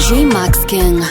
DJ Max King.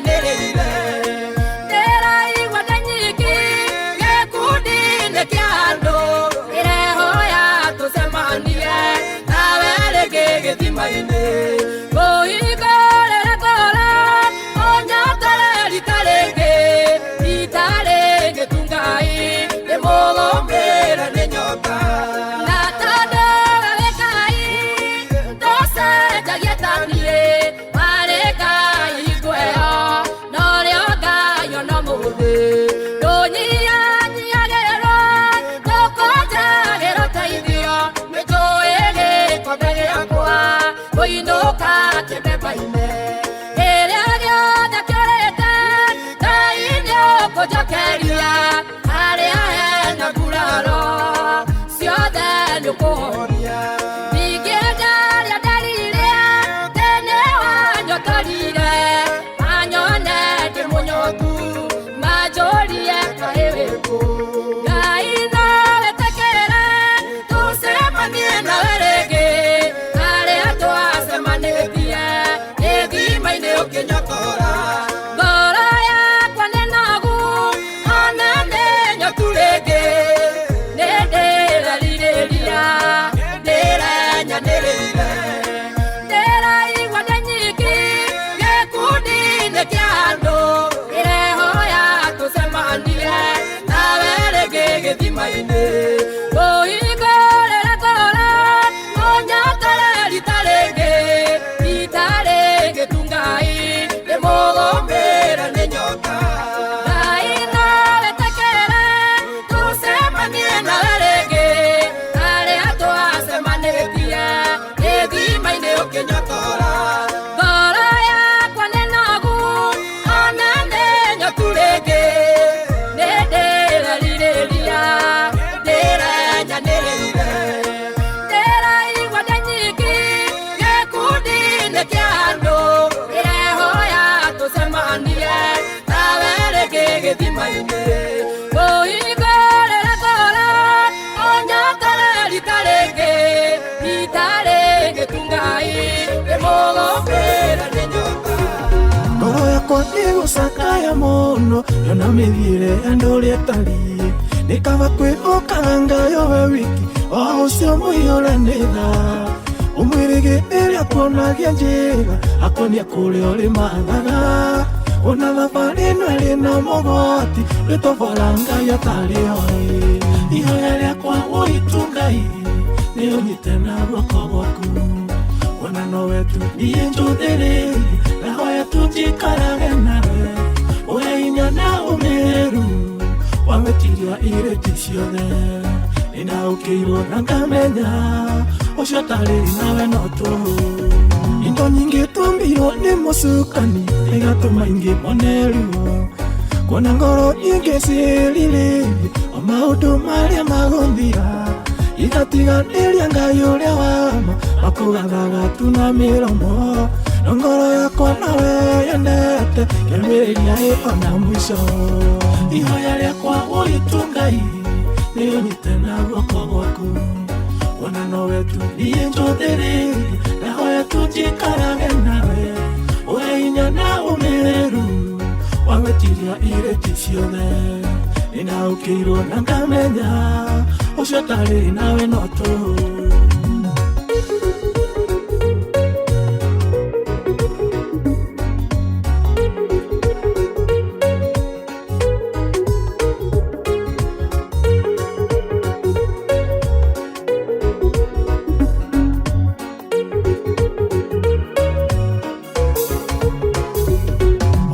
Nere githimaine oigorera kora onyakara litarenge tungai emogopera nenyoka ngoro yakwa nigusakaya muno yona mithire anduri etari nikaba kwihokanga yowe wiki o ucio muiyore nitha umwirige iria kuonagia njira akonia kuria uri mathaga ona thabari ino iri na mogoti ritobaranga yatari oi ihoya riakwa uitu Ngai ni unyite na guoko gwaku ona no wetu niĩ njũthĩrĩrie nahoya tũnjikarage nawe ũhe hinya na ũmĩrĩru wametiria irĩti ciothe nĩnaũkĩirwo na ngamenya ũcio tarĩ nawe no tũhũ indo nyingĩ tũmbirwo nĩ mũcukani ĩgatũma ingĩ mone ruo kuona ngoro ingĩ ciĩrirĩrie o maũndũ marĩa magũthira igatiganĩria Ngai ũrĩa wama makũgathaga tu na mĩromo no ngoro yakwa nawe yendete kĩambĩrĩria ĩona mũico ihoya rĩakwa uitu Ngai nĩ ũnyite na guoko gwaku ona no wetu niĩ njũthĩrĩrie nahoya tũnjikarage nawe ũhe hinya na ũmĩrĩru wametiria irĩti ciothe nĩnaũkĩirwo na ngamenya ũcio tarĩ nawe no tũhũ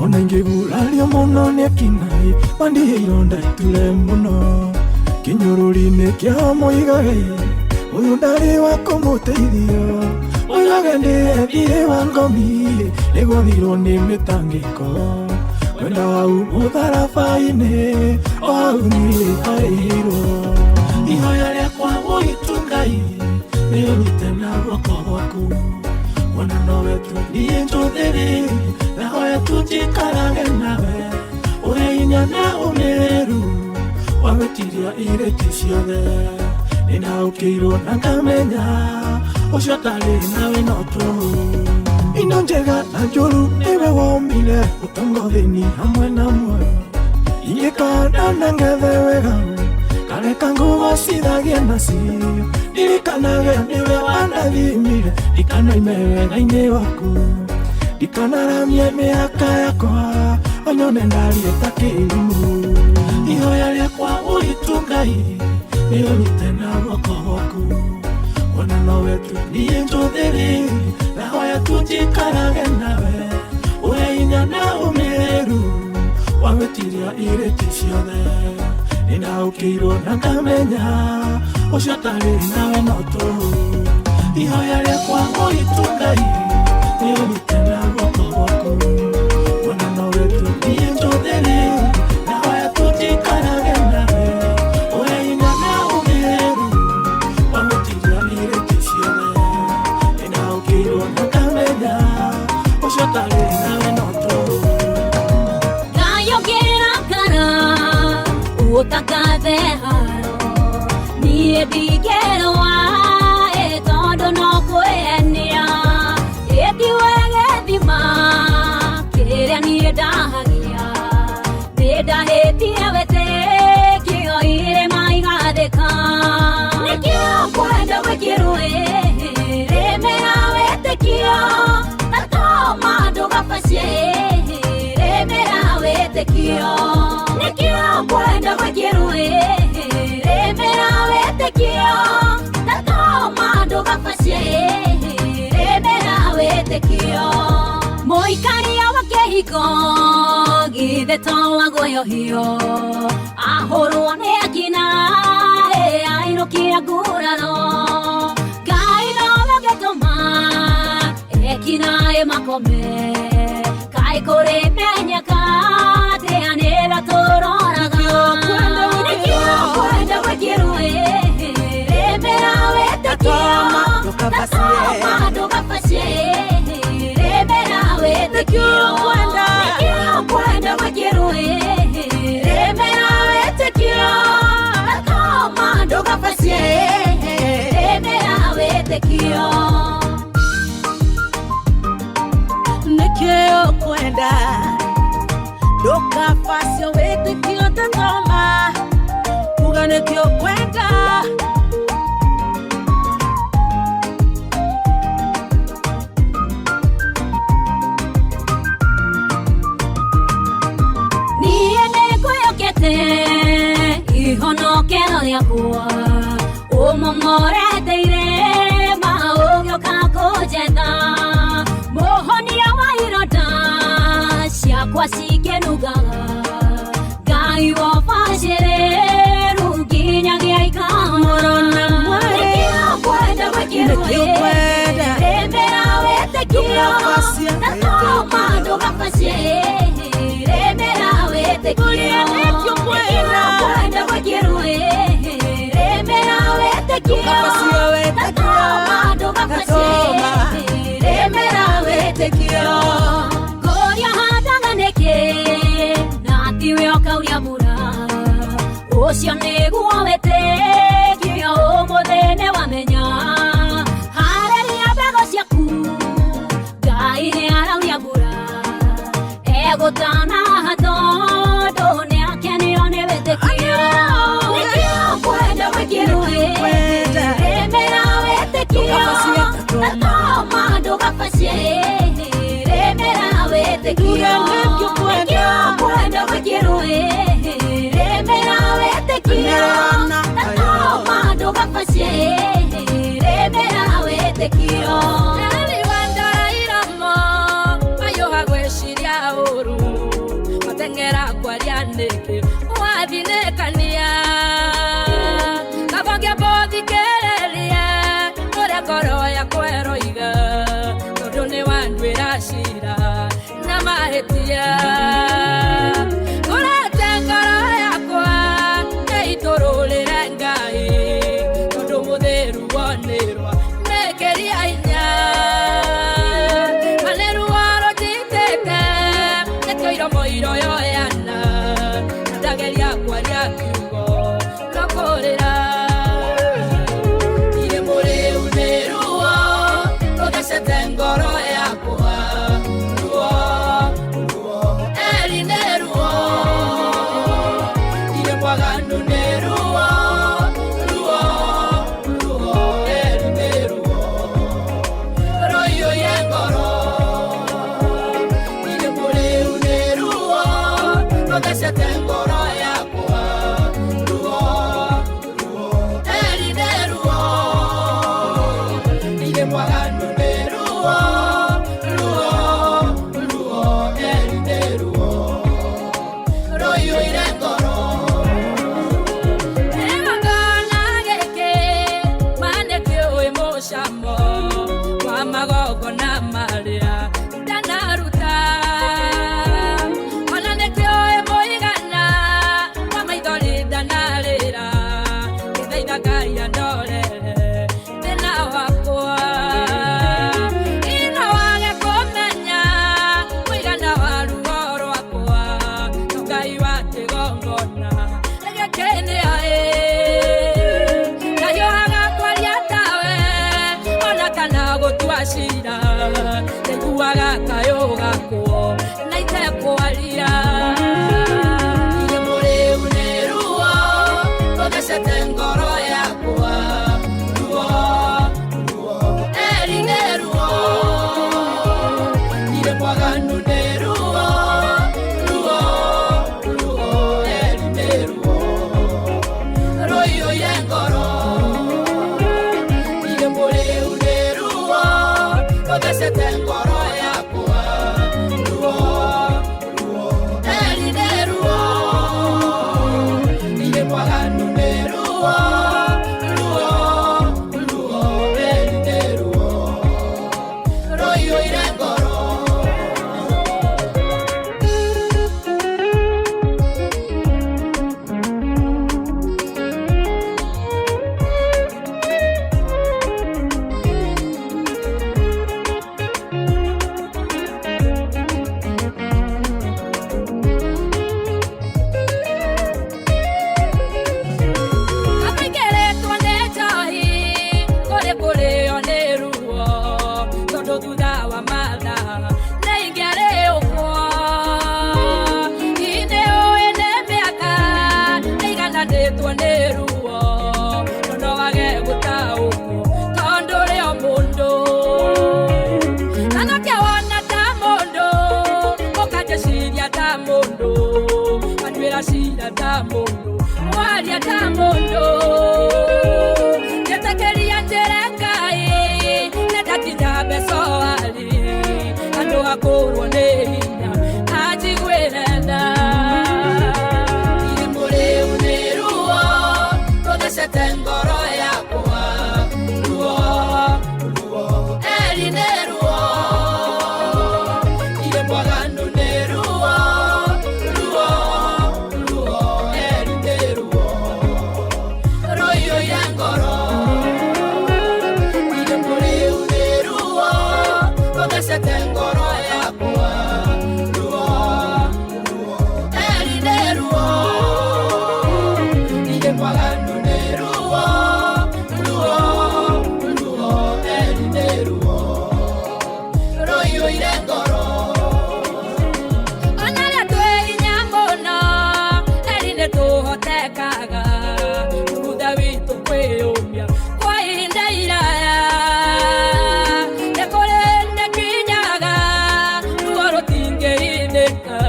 ona ingĩgurario mũno nĩ Kinai wandihe ironda itule mũno kinyũrũri-inĩ kĩa mũigage ũyũ ndarĩ wa kũmũteithia mũigage ndĩethire wa ngomi nĩgũthirwo nĩ mĩtangĩko wenda wau mũtharaba-inĩ o hau niĩ harĩirwo ihoya rĩakwa uitu Ngai nĩ ũnyite na guoko gwaku ona no wetu niĩ njũthĩrĩrie nahoya tũnjikarage nawe ũhe hinya na ũmĩrĩru wametiria irĩti ciothe nĩnaũkĩirwo na ngamenya ũcio tarĩ nawe no tũhũ indo njega na njũru nĩwe wombire ũtongothĩni hamwe na muoyo ingĩkanda na ngethe wega kareka ngũgocithagie nacio ndirikanage nĩwe wanathimire ndikanaime wega-inĩ waku ndikanaramie mĩhaka yakwa onyone ndariĩ ta kĩrimũ ihoya rĩakwa uitu Ngai nĩ ũnyite na guoko gwaku ona no wetu niĩ njũthĩrĩrie nahoya tũnjikarage nawe ũhe hinya na ũmĩrĩru wametiria irĩti ciothe nĩnaũkĩirwo na ngamenya ũcio tarĩ nawe no tũhũ ihoya rĩakwa uitu Ngai nĩ ũnyite na guoko gwaku ona no wetu niĩ njũthĩrĩrie nahoya tũnjikarage nawe ũhe hinya na ũmĩrĩru wametiria irĩti ciothe nĩnaũkĩirwo na ngamenya ũcio tarĩ nawe no tũhũ ngayogera ngara ũtagathe haro niĩ ndingĩrũa tondũ no kwĩyenia ĩtiwe gĩthima kĩrĩa niĩ ndahagia nĩndahĩtie wĩtĩkio irĩma igathĩka nĩkĩo kwenda gwĩkĩrũĩ rĩmĩra wĩtĩkio na toma ndũgabacie rĩmĩra wĩtĩkio nĩkĩo kwenda gwĩkĩrũĩ rĩmĩra wĩtĩkio na toma ndũgabacie rĩmĩra wĩtĩkio mũikaria wa kĩhiko githĩ to wa guoyohio ahũrwo nĩ akina ainũkia nguraro Ngai nowe ũngĩtũma ekinaĩ makome kaĩ kũrĩ menyeka atĩanĩra tũroraga nĩkĩo kwenda gwĩkĩrũĩ rĩmĩra wĩtĩkio na toma ndũgabacie rĩmĩra wĩtĩkio nĩkĩo kwenda gwĩkĩrũĩ ucio wĩtĩkio tatoma uga nĩkĩo kwenda niĩ nĩngwĩyũkĩte ihonokero rĩakwa ũmomorete irĩma ũgĩũka kũnjetha mũhonia wa ironda ciakwa cikĩnugaga Ngai wabacĩrĩru nginyagia ikamũrona nĩkĩo kwenda gwĩkĩrwo rĩmĩra wĩtĩkio na toma ndũgabacie rĩmĩra wĩtĩkio nĩkĩo kwenda gwĩkĩrwo rĩmĩra wĩtĩkio na toma ndũgabacie rĩmĩra wĩtĩkio kũria handaga nĩkĩ na tiwe ũkauria mbura ũcio nĩguo wĩtĩkio ũmũthĩ nĩwamenya harĩria mbegũ ciaku Ngai nĩarauria mbura egũtanaha tondũ nĩakenio nĩ wĩtĩkio nĩkĩo kwenda gwĩkĩrwo rĩmĩra wĩtĩkio na toma ndũgabacie rĩmĩra wĩtĩkio nĩkĩo kwenda gwĩkĩrwo rĩmĩra wĩtĩkio na toma ndũgabacie rĩmĩra wĩtĩkio matengera kwaria nĩkĩ wathinĩkania kabongia bothikĩrĩria ũrĩa ngoro yakwa ĩroiga tondũ nĩ wanduĩra cira na mahĩtia ũrete ngoro yakwa ĩitũrũrĩre Ngai tondũ mũthĩru wonĩrwa mĩkĩria hinya moiro yoyana ndageria kwaria kiugo gakorera ire mũrĩu nĩ ruo rũthecete ngoro yakwa ruo eri nĩ ruo ire mwaganu nĩ ruo eri nĩ ruo roiyo ngoro Gacete ngoro yakwa ruo eri nĩ ruo ire mwaganu nĩ ruo eri nĩ ruo roiyo ire ngoro egongona gĩkĩ manĩkĩ ũĩ mũcamo wa magongona marĩa ndanaruta Ngai andorere thĩna wakwa ino wage kũmenya mũigana wa ruo rwakwa Ngai wa kĩgongona gĩkĩ nĩ aĩ ndahiũhaga kwaria tawe ona kana gũtua cira ndaiguaga kayũ gakwo na itekwaria ire mũrĩu nĩ ruo rũthecete ngoro yakwa ruo eri nĩ ruo ire mwaganu nĩ ruo eri nĩ gacira ta mundu waria ta mundu netakeria njere Ngai netakinya besoari andu akorwo ni hinya ajigwire tha irimuri uniruo todecete ngoro yakwa ruo erineruo iremwaganu neruo ruo erineruo royo ya ngoro irimuri uniruo todecete ngoro yakwa ruo erineruo iremwaganu neruo erineruo royo ire ngoro onare twinya muno erine tuhotekaga thutha witu kwiyumia kwa ihinda iraya nekurinde kinyaga ruo rutingĩrindĩka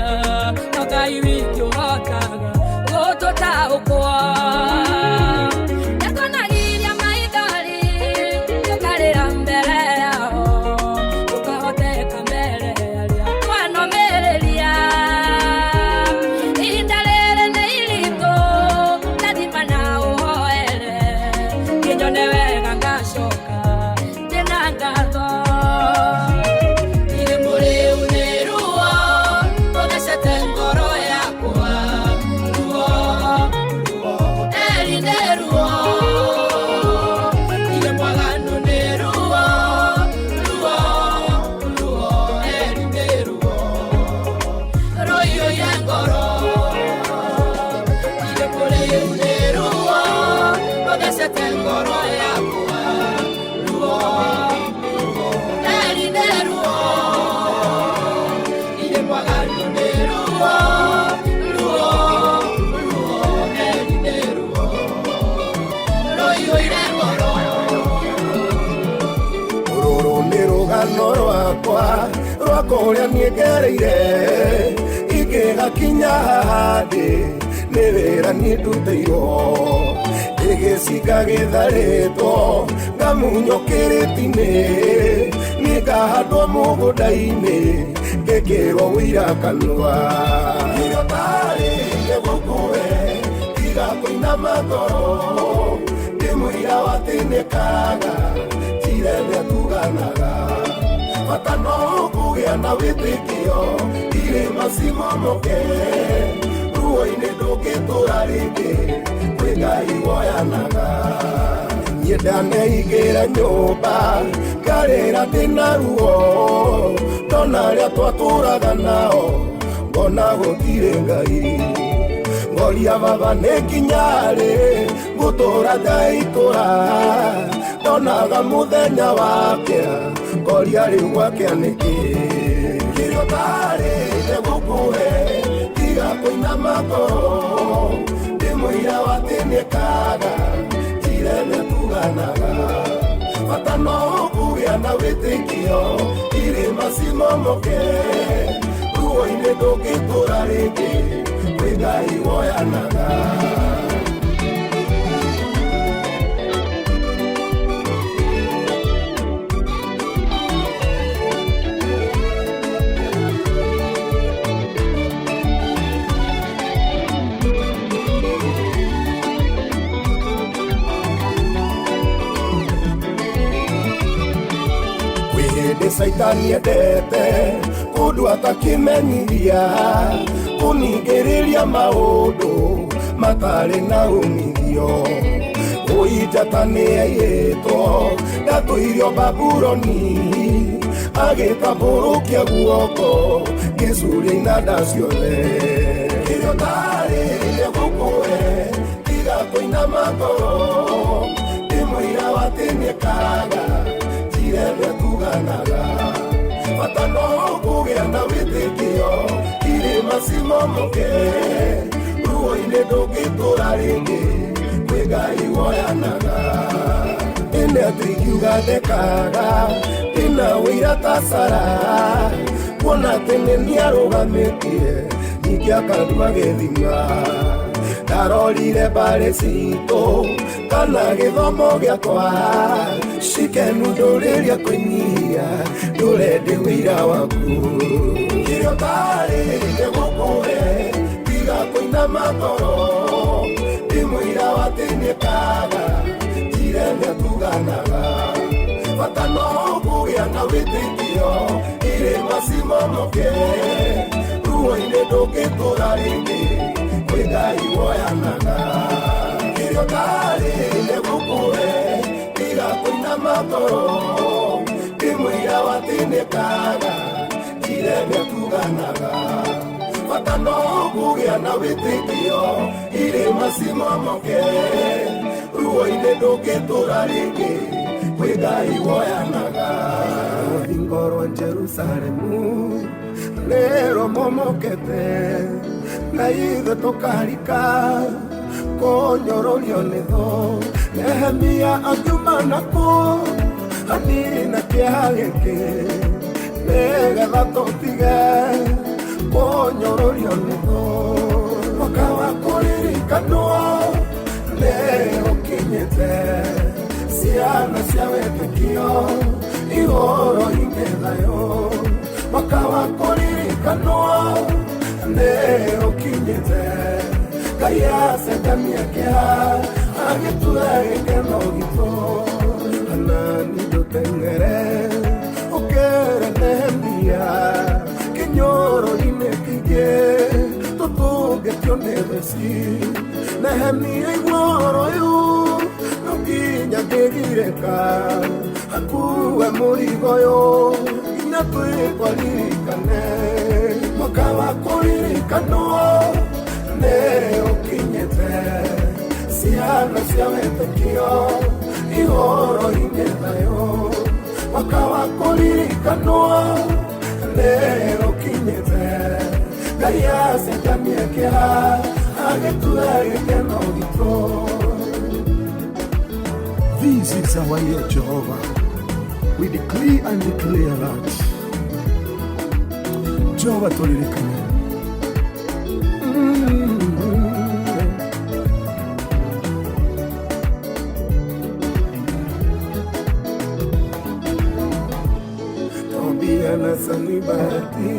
no Ngai wiki ũhotaga gũtũtaũkwo nekonagiria maithori tũkarĩra mbere yao tũkahoteka mbere arĩa twanomĩrĩria ihinda rĩrĩ nĩ iritũ ndathima na ũhoere kĩnyone wega ngacoka ndĩna ngatho irimũ rĩu nĩ ruo tũthecete ngoro yakwa ruo erineruo iremwaganu nĩ ruo erineruo royo ya ngoro irimũ rĩu nĩ ruo tũthecete ngoro yakwa ruo erineruo iremwaganu nĩ ruo erineruo royo ire ngoro rũrũ nĩ rũgano rwakwa rwa kũrĩa niĩ ngereire ingĩgakinya haha ndĩ nĩ wĩra niĩ ndutĩirwo ĩgĩcinga gĩtharĩtwo ngamunywo kĩrĩti-inĩ niĩ ngahandwo mũgũnda-inĩ ngĩkĩrwo wĩira kanua irio tarĩ gũkũwe tiga kũinama ngoro ndĩmũira watĩnĩkaga njire tuganaga bata no kũgĩa na wĩtĩkio irĩma cimomoke ruo-inĩ ndũngĩtũra rĩngĩ kwĩ Ngai woyanaga niĩ ndaneigĩra nyũmba ngarĩra ndĩna ruo ndona arĩa twatũraga nao ngona gũtirĩ Ngai ngoria baba nĩ nginyarĩ gũtũra ngaitũra ndonaga mũthenya wakĩa ngoria rĩu gwakĩa nĩkĩ kĩrĩa tarĩ nĩ gũkũhe tiga kũinama ngoro ndĩmũira watĩnĩkaga njire nĩtuganaga bata no kũgĩa na wĩtĩkio irĩma cimomoke ruo-inĩ ndũngĩtũra rĩngĩ kwĩ Ngai woyanaga kwĩhĩndĩ Saitani endete kũndũ atakĩmenyithia kũningĩrĩria maũndũ matarĩ na umithio ũinjata nĩ airĩtwo ndatũirio Babuloni agĩtambũrũkia guoko gĩcuria inanda ciothe kĩrĩa tarĩ nĩ gũkũwe tiga kũinama ngoro ndĩmũira watĩnĩkaga njire nĩtuganaga bata no kũgĩa na wĩtĩkio irĩma cimomoke ruo-inĩ ndũngĩtũra rĩngĩ kwĩ Ngai woyanaga ĩne tũingiuga ndekaga ĩna wĩira ta Sara kuona atĩ nĩ nĩarũgamĩtie ikiakadua githima ndarorire mbare citũ kana gĩthomo gĩakwa cikenu ndũrĩria kũnyia ndũrendi wĩira waku kĩrĩa ũtarĩ gĩgũkũhe tiga kũinama ngoro ndĩmũira watĩnĩkaga njire nĩatuganaga bata no kũgĩa na wĩtĩkio irĩma cimomoke ruo-inĩ ndũngĩtũra rĩngĩ kwĩ Ngai woyanaga kĩrĩa ũtarĩ gĩgũkũhe tiga kũinama ngoro ndĩmũira watĩnĩkaga njire nĩatuganaga bata no kũgĩa na wĩtĩkio irĩma cimomoke ruo-inĩ ndũngĩtũra rĩngĩ kwĩ Ngai woyanaga rũthingo rwa Jerusalemu rero momokete na ithuĩ tũkarika kũnyororio nĩ tho Nehemia akiuma nakuo hanini na kĩeha gĩkĩ nĩgetha tũtige kũnyororio nĩ tho mwaka wa kũririkanwo nĩũkinyĩte ciana cia wĩtĩkio ihoro-inĩ thayũ mwaka wa kũririkanwo nĩũkinyĩte Ngai acenjania kĩeha agĩtua gĩkeno gitũ Hanani ndũteng'ere ũkĩre Nehemia kĩnyoro-inĩ kĩingĩ tũtũngĩtio nĩ theci Nehemia igua ũhoro ũyũ no nginya ngĩgirĩka akue mũrigo ũyũ nginya twĩkwaririkane mwaka wa kũririkanwo nĩũkinyĩte ciana cia wĩtĩkio ihoro-inĩ thayũ mwaka wa kũririkanwo nĩũkinyĩte Ngai acenjania kĩeha agĩtua gĩkeno gitũ. This is our year, Jehovah. We decree and declare that Jehovah tũririkane Tobia na Sanibati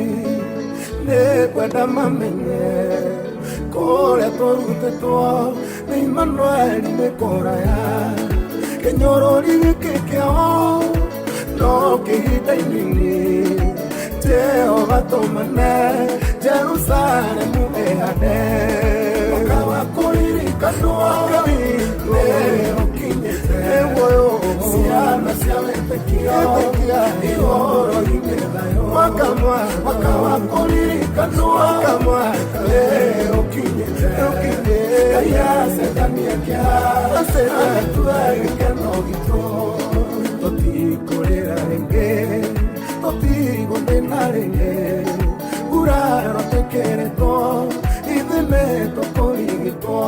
nĩkwenda mamenye kũrĩa tũrutĩtwo nĩ Emmanuel nĩkũraya kĩnyũrũri gĩkĩ kĩao no kĩhinda-inĩ Jehova tũmane Jerusalemu ĩhane mwaka wa kũririkanwo nĩũkinyĩte ciana cia wĩtĩkio ihoro-inĩ thayũ mwaka wa kũririkanwo nĩũkinyĩte Ngai acenjania kĩeha agĩtua gĩkeno gitũ tũtikũrĩra rĩngĩ tũtigũthĩna rĩngĩ nguraro tũkĩrĩtwo ithuĩ nĩtũkũrigitwo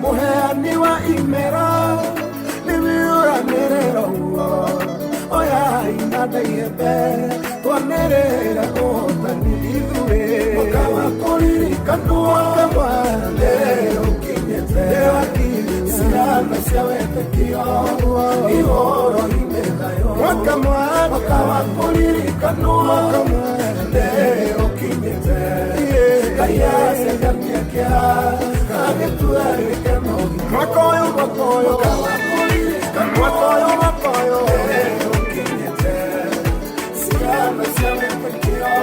mũheani wa imera nĩwe ũranĩrĩra ũguo oya inandaiyembe twanĩrĩra ũhotani ithuĩ mwaka wa kũririkanwo nĩũkinyĩte ciana cia wĩtĩkio ihoro-inĩ thayũ mwaka wa kũririkanwo nĩũkinyĩte Ngai acenjania kĩeha agĩtua gĩkeno gitũ mwaka ũyũ nĩũkinyĩte ciana cia wĩtĩkio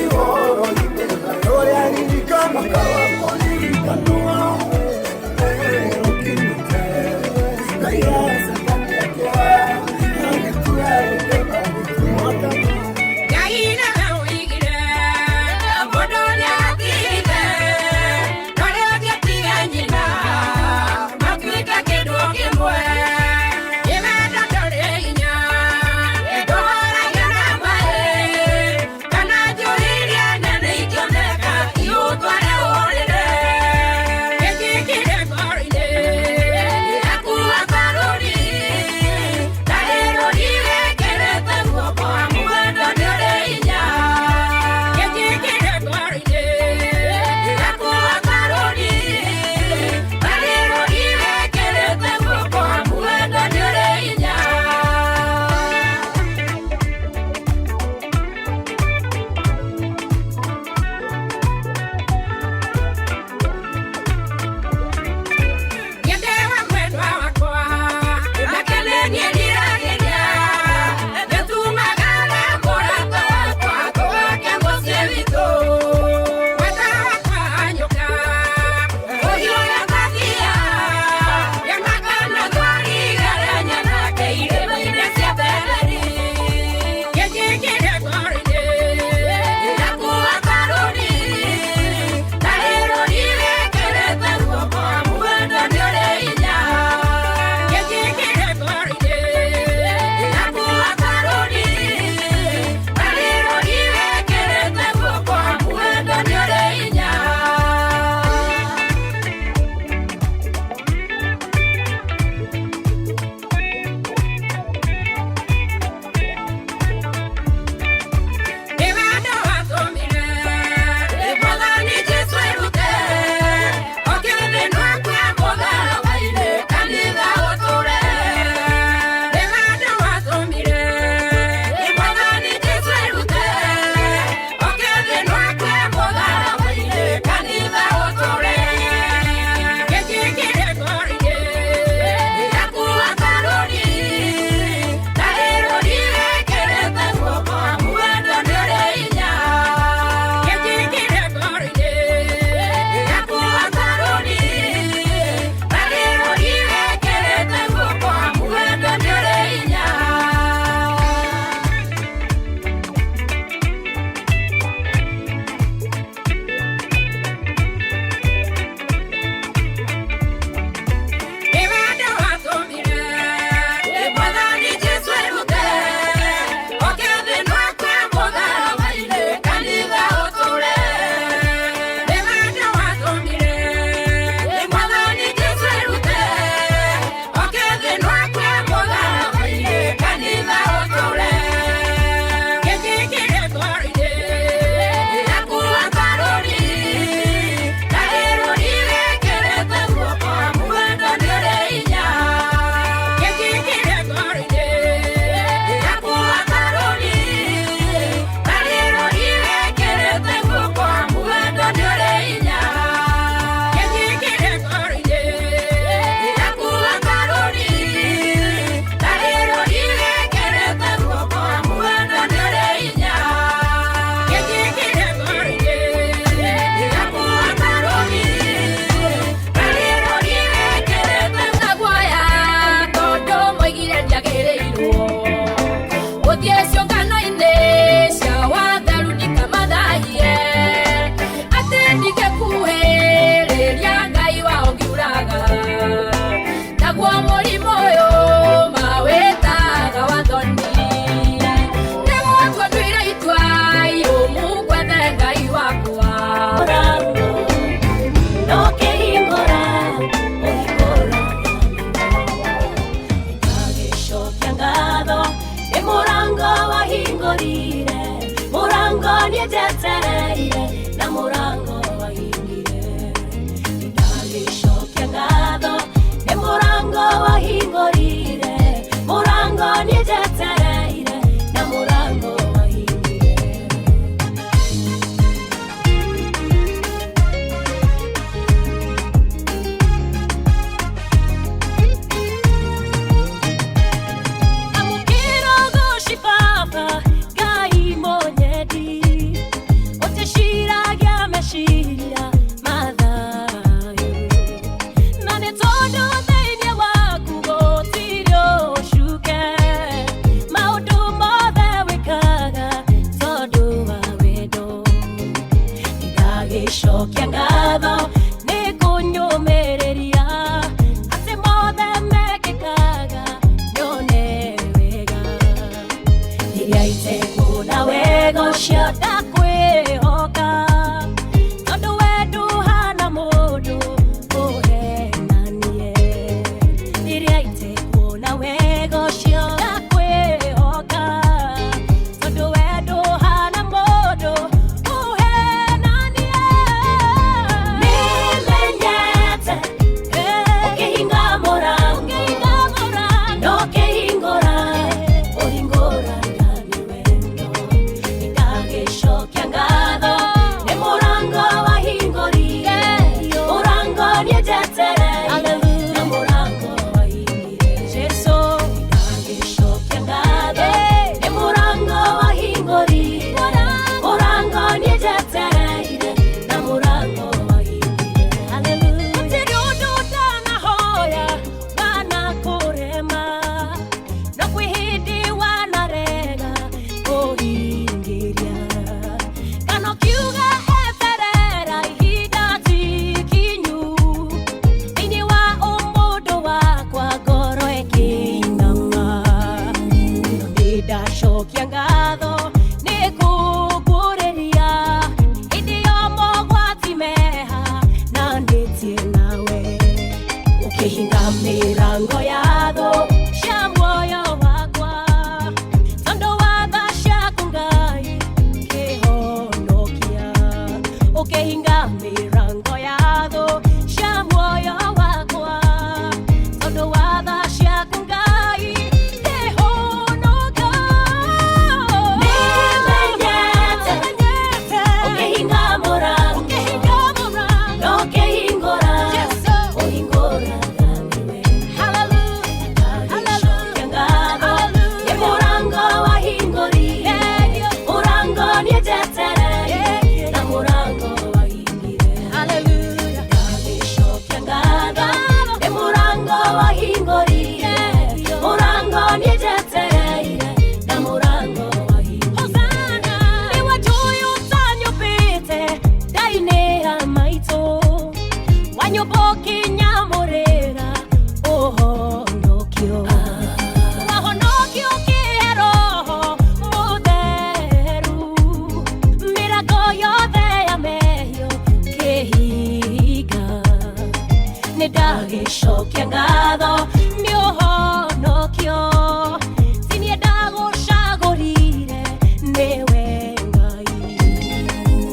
ihoro-inĩ thayũ ũrĩa ririkana mwaka wa kũririkanwo nĩũkinyĩte Ngai acenjania kĩeha agĩtua gĩkeno gitũ mwaka Nyina, matuĩka kĩndũ kĩmwe ukihinga mirango ya tho cia muoyo wakwa tondo wa tha ciaku Ngai kihonokia ukihinga mirango ya tho cia muoyo wakwa tondo wa tha ciaku Ngai kihonokia nimenyete ukihinga murango no kihingora uhingora Shokia ngatho ni uhonokio sinienda gucagurire niwe Ngai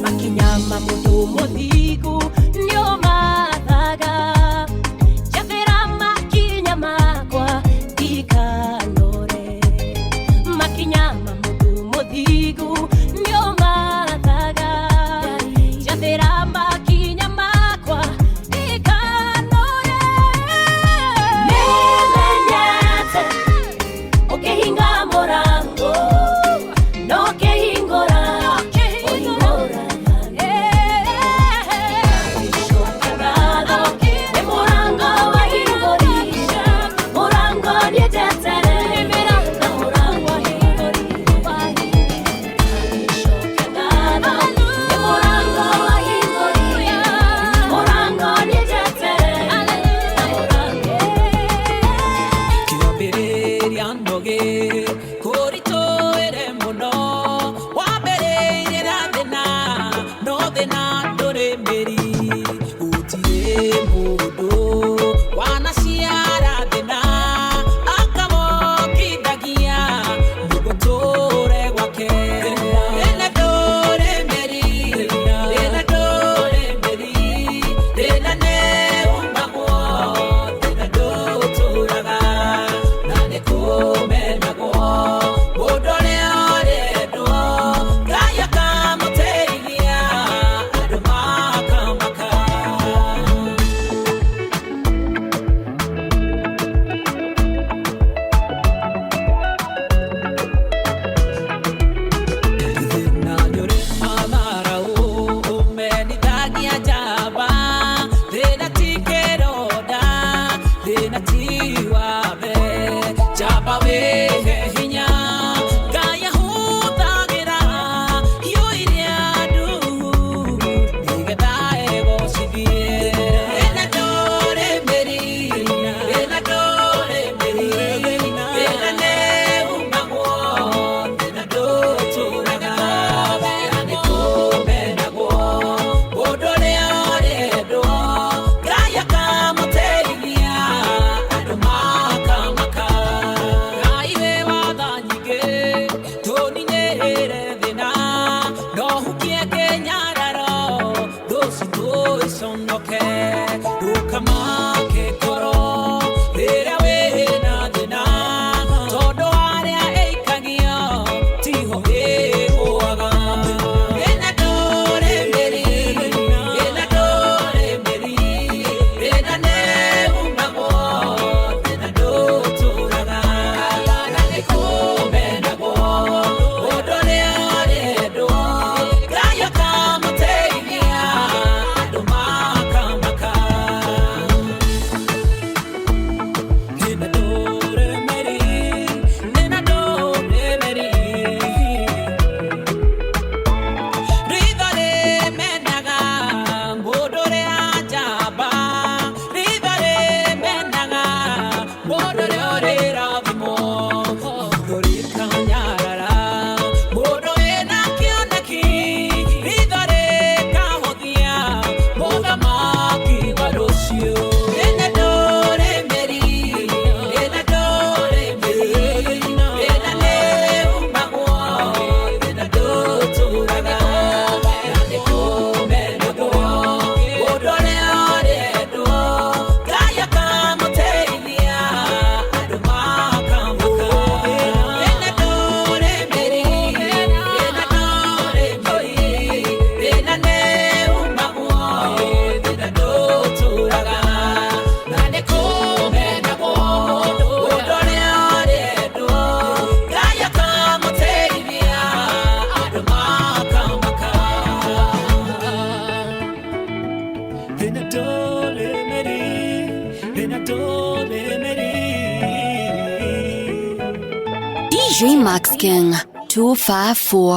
makinyama mundu muthigu ni umathaga jathira makinya makwa ndikanore makinyama mundu muthigu ni umathaga jathira makinya makwa ndikanore DJ Max King 254.